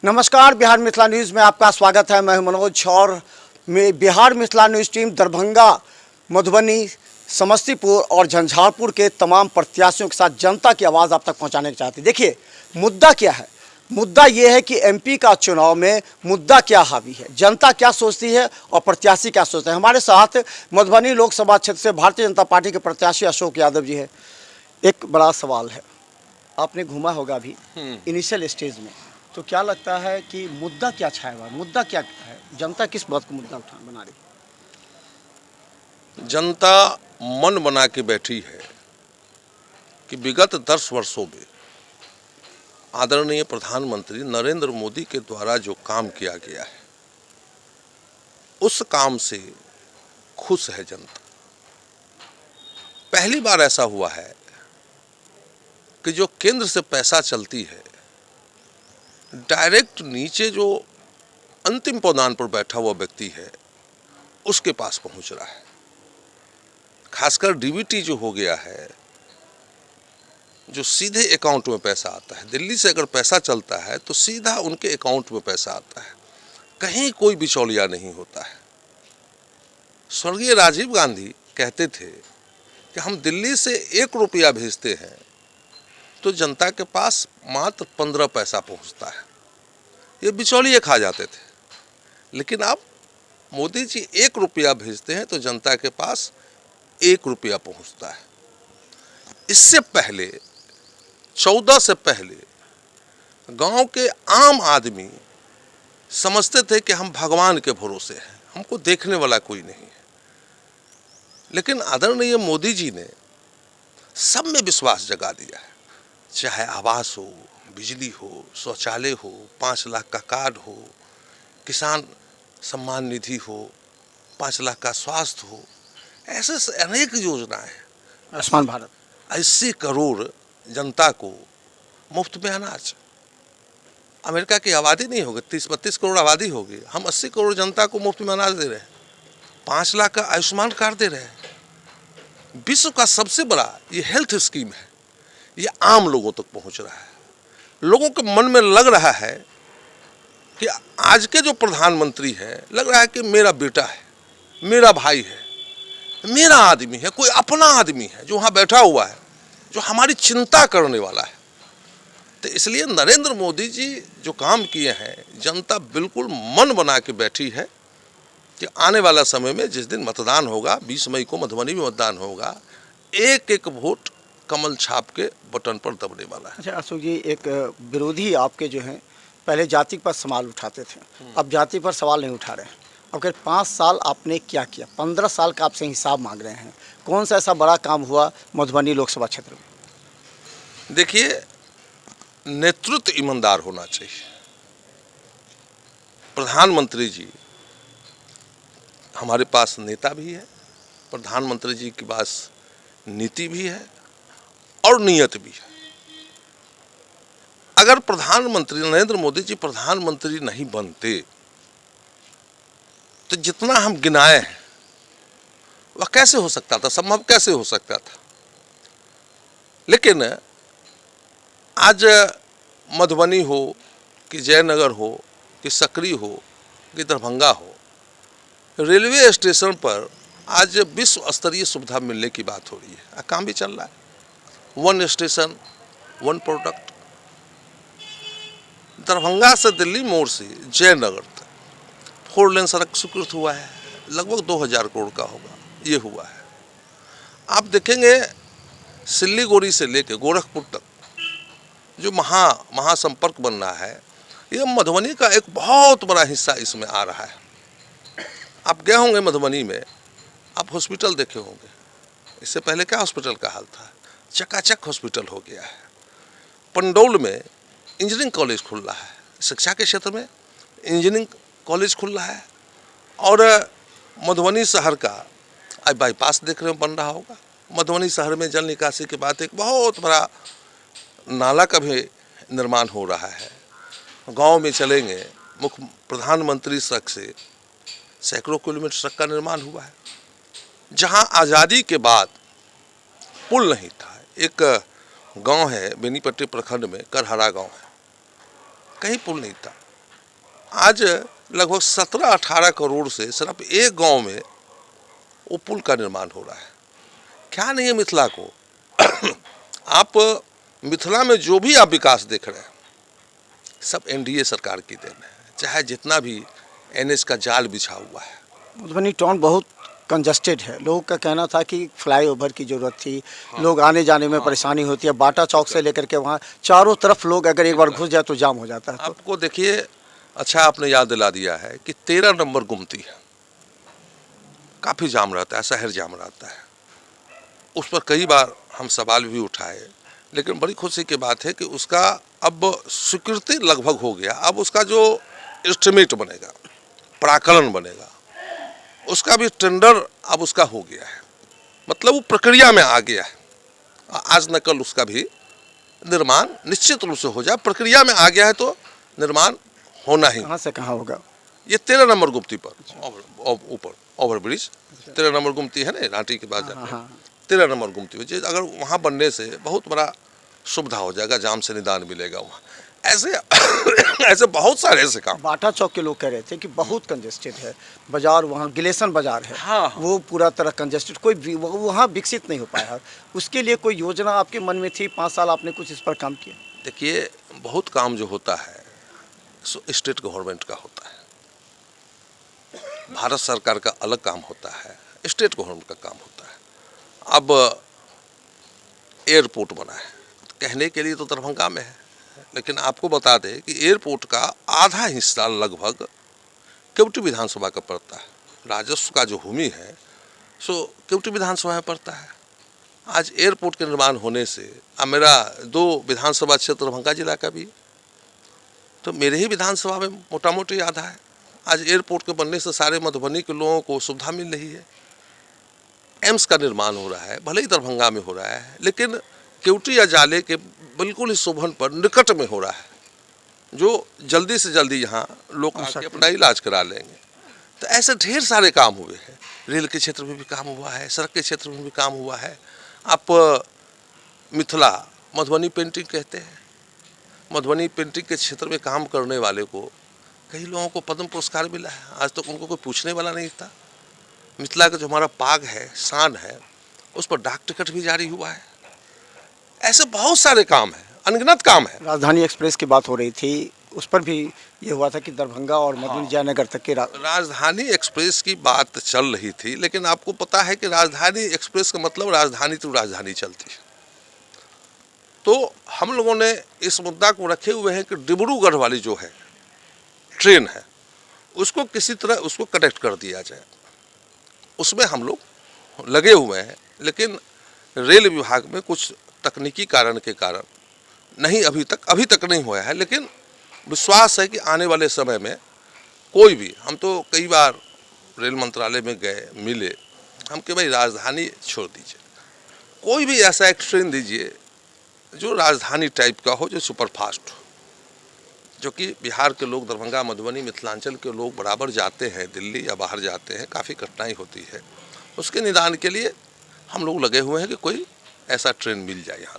नमस्कार, बिहार मिथिला न्यूज़ में आपका स्वागत है। मैं मनोज और बिहार मिथिला न्यूज़ टीम दरभंगा, मधुबनी, समस्तीपुर और झंझारपुर के तमाम प्रत्याशियों के साथ जनता की आवाज़ आप तक पहुंचाने की चाहती है। देखिए, मुद्दा क्या है? मुद्दा ये है कि एमपी का चुनाव में मुद्दा क्या हावी है, जनता क्या सोचती है और प्रत्याशी क्या सोचते हैं। हमारे साथ मधुबनी लोकसभा क्षेत्र से भारतीय जनता पार्टी के प्रत्याशी अशोक यादव जी है। एक बड़ा सवाल है, आपने घूमा होगा अभी इनिशियल स्टेज में, तो क्या लगता है कि मुद्दा क्या छाया हुआ, मुद्दा क्या है, जनता किस बात को मुद्दा बना रही? जनता मन बना के बैठी है कि विगत 10 वर्षों में आदरणीय प्रधानमंत्री नरेंद्र मोदी के द्वारा जो काम किया गया है उस काम से खुश है जनता। पहली बार ऐसा हुआ है कि जो केंद्र से पैसा चलती है डायरेक्ट नीचे जो अंतिम पौदान पर बैठा हुआ व्यक्ति है उसके पास पहुंच रहा है। खासकर डीबीटी जो हो गया है, जो सीधे अकाउंट में पैसा आता है, दिल्ली से अगर पैसा चलता है तो सीधा उनके अकाउंट में पैसा आता है, कहीं कोई बिचौलिया नहीं होता है। स्वर्गीय राजीव गांधी कहते थे कि हम दिल्ली से 1 रुपया भेजते हैं तो जनता के पास मात्र 15 पैसा पहुंचता है। ये बिचौलिए खा जाते थे, लेकिन अब मोदी जी 1 रुपया भेजते हैं तो जनता के पास 1 रुपया पहुंचता है। इससे पहले 14 से पहले गांव के आम आदमी समझते थे कि हम भगवान के भरोसे हैं, हमको देखने वाला कोई नहीं है। लेकिन आदरणीय मोदी जी ने सब में विश्वास जगा दिया है, चाहे आवास हो, बिजली हो, शौचालय हो, 5 लाख का कार्ड हो, किसान सम्मान निधि हो, 5 लाख का स्वास्थ्य हो, ऐसे अनेक योजनाएं। आयुष्मान भारत, 80 करोड़ जनता को मुफ्त में अनाज। अमेरिका की आबादी नहीं होगी, 30-32 करोड़ आबादी होगी, हम 80 करोड़ जनता को मुफ्त में अनाज दे रहे हैं, 5 लाख का आयुष्मान कार्ड दे रहे हैं। विश्व का सबसे बड़ा ये हेल्थ स्कीम है, ये आम लोगों तक पहुंच रहा है। लोगों के मन में लग रहा है कि आज के जो प्रधानमंत्री है, लग रहा है कि मेरा बेटा है, मेरा भाई है, मेरा आदमी है, कोई अपना आदमी है जो वहाँ बैठा हुआ है, जो हमारी चिंता करने वाला है। तो इसलिए नरेंद्र मोदी जी जो काम किए हैं, जनता बिल्कुल मन बना के बैठी है कि आने वाला समय में जिस दिन मतदान होगा, 20 मई को मधुबनी में मतदान होगा, एक एक वोट कमल छाप के बटन पर दबने वाला है। अच्छा अशोक जी, एक विरोधी आपके जो हैं पहले जाति पर सवाल उठाते थे, अब जाति पर सवाल नहीं उठा रहे हैं। अब करीब 5 साल आपने क्या किया, 15 साल का आपसे हिसाब मांग रहे हैं, कौन सा ऐसा बड़ा काम हुआ मधुबनी लोकसभा क्षेत्र में? देखिए, नेतृत्व ईमानदार होना चाहिए। प्रधानमंत्री जी, हमारे पास नेता भी है, प्रधानमंत्री जी के पास नीति भी है और नियत भी है। अगर प्रधानमंत्री नरेंद्र मोदी जी प्रधानमंत्री नहीं बनते तो जितना हम गिनाए हैं वह कैसे हो सकता था, संभव कैसे हो सकता था। लेकिन आज मधुबनी हो कि जयनगर हो कि सकरी हो कि दरभंगा हो, रेलवे स्टेशन पर आज विश्व स्तरीय सुविधा मिलने की बात हो रही है, काम भी चल रहा है। 1 स्टेशन 1 प्रोडक्ट। दरभंगा से दिल्ली मोड़ से जयनगर तक 4 लेन सड़क स्वीकृत हुआ है, लगभग 2000 करोड़ का होगा, ये हुआ है। आप देखेंगे सिल्लीगुड़ी से लेकर गोरखपुर तक जो महासंपर्क बन रहा है, ये मधुबनी का एक बहुत बड़ा हिस्सा इसमें आ रहा है। आप गए होंगे मधुबनी में, आप हॉस्पिटल देखे होंगे। इससे पहले क्या हॉस्पिटल का हाल था, चकाचक हॉस्पिटल हो गया है। पंडौल में इंजीनियरिंग कॉलेज खुल रहा है, शिक्षा के क्षेत्र में इंजीनियरिंग कॉलेज खुल रहा है। और मधुबनी शहर का आज बाईपास देखने में बन रहा होगा। मधुबनी शहर में जल निकासी के बाद एक बहुत बड़ा नाला का भी निर्माण हो रहा है। गांव में चलेंगे, मुख्य प्रधानमंत्री सड़क से सैकड़ों किलोमीटर सड़क का निर्माण हुआ है। जहां आज़ादी के बाद पुल नहीं था, एक गांव है बेनीपट्टी प्रखंड में, करहरा गांव है, कहीं पुल नहीं था। आज लगभग 17-18 करोड़ से सिर्फ एक गांव में वो पुल का निर्माण हो रहा है। क्या नहीं है मिथिला को? आप मिथिला में जो भी आप विकास देख रहे हैं सब एनडीए सरकार की देन है। चाहे जितना भी एनएच का जाल बिछा हुआ है। मधुबनी टाउन बहुत कंजस्टेड है। लोगों का कहना था कि फ्लाईओवर की ज़रूरत थी, लोग आने जाने में परेशानी होती है। बाटा चौक से लेकर के वहाँ चारों तरफ लोग अगर एक बार घुस जाए तो जाम हो जाता है। तो आपको देखिए, अच्छा आपने याद दिला दिया है कि 13 नंबर गुमती है, काफ़ी जाम रहता है, शहर जाम रहता है। उस पर कई बार हम सवाल भी उठाए, लेकिन बड़ी खुशी की बात है कि उसका अब स्वीकृति लगभग हो गया। अब उसका जो एस्टिमेट बनेगा, प्राकलन बनेगा, उसका भी टेंडर अब उसका हो गया है। मतलब वो प्रक्रिया में आ गया है। आज न कल उसका भी निर्माण निश्चित रूप से हो जाए। प्रक्रिया में आ गया है तो निर्माण होना ही। कहाँ से कहाँ होगा? ये 13 नंबर गुमती पर ऊपर ओवर ब्रिज 13 नंबर गुमती है ना, रांटी के बाद जाते हैं। 13 नंबर गुमती में अगर वहाँ बनने से बहुत बड़ा सुविधा हो जाएगा, जाम से निदान मिलेगा वहाँ। ऐसे ऐसे बहुत सारे ऐसे काम। बाटा चौक के लोग कह रहे थे कि बहुत कंजस्टेड है बाजार, वहाँ गिलेसन बाजार है। हाँ। वो पूरा तरह कंजस्टेड, कोई वहाँ विकसित नहीं हो पाया। उसके लिए कोई योजना आपके मन में थी? 5 साल आपने कुछ इस पर काम किया? देखिए, बहुत काम जो होता है सो स्टेट गवर्नमेंट का होता है, भारत सरकार का अलग काम होता है, स्टेट गवर्नमेंट का काम होता है। अब एयरपोर्ट बना है, कहने के लिए तो दरभंगा में है, लेकिन आपको बता दें कि एयरपोर्ट का आधा हिस्सा लगभग केवटी विधानसभा का पड़ता है। राजस्व का जो भूमि है सो केवटी विधानसभा में पड़ता है। आज एयरपोर्ट के निर्माण होने से अब मेरा 2 विधानसभा क्षेत्र दरभंगा जिला का भी, तो मेरे ही विधानसभा में मोटा मोटी आधा है। आज एयरपोर्ट के बनने से सारे मधुबनी के लोगों को सुविधा मिल रही है। एम्स का निर्माण हो रहा है, भले ही दरभंगा में हो रहा है, लेकिन केवटी या जाले के बिल्कुल ही शोभन पर निकट में हो रहा है, जो जल्दी से जल्दी यहाँ लोग आके अपना इलाज करा लेंगे। तो ऐसे ढेर सारे काम हुए हैं। रेल के क्षेत्र में भी काम हुआ है, सड़क के क्षेत्र में भी काम हुआ है। आप मिथिला मधुबनी पेंटिंग कहते हैं, मधुबनी पेंटिंग के क्षेत्र में काम करने वाले को कई लोगों को पद्म पुरस्कार मिला है। आज तक उनको कोई पूछने वाला नहीं था। मिथिला का जो हमारा पाग है, शान है, उस पर डाक टिकट भी जारी हुआ है। ऐसे बहुत सारे काम हैं, अनगिनत काम है। राजधानी एक्सप्रेस की बात हो रही थी, उस पर भी ये हुआ था कि दरभंगा और मधुबनी जयनगर तक के राजधानी एक्सप्रेस की बात चल रही थी, लेकिन आपको पता है कि राजधानी एक्सप्रेस का मतलब राजधानी टू राजधानी चलती है। तो हम लोगों ने इस मुद्दा को रखे हुए हैं कि डिब्रूगढ़ वाली जो है ट्रेन है, उसको किसी तरह उसको कनेक्ट कर दिया जाए। उसमें हम लोग लगे हुए हैं, लेकिन रेल विभाग में कुछ तकनीकी कारण के कारण नहीं, अभी तक नहीं हुआ है। लेकिन विश्वास है कि आने वाले समय में कोई भी, हम तो कई बार रेल मंत्रालय में गए, मिले, हम कि भाई राजधानी छोड़ दीजिए, कोई भी ऐसा एक ट्रेन दीजिए जो राजधानी टाइप का हो, जो सुपरफास्ट हो, जो कि बिहार के लोग, दरभंगा, मधुबनी, मिथिलांचल के लोग बराबर जाते हैं, दिल्ली या बाहर जाते हैं, काफ़ी कठिनाई होती है। उसके निदान के लिए हम लोग लगे हुए हैं कि कोई ऐसा ट्रेन मिल जाए यहाँ से।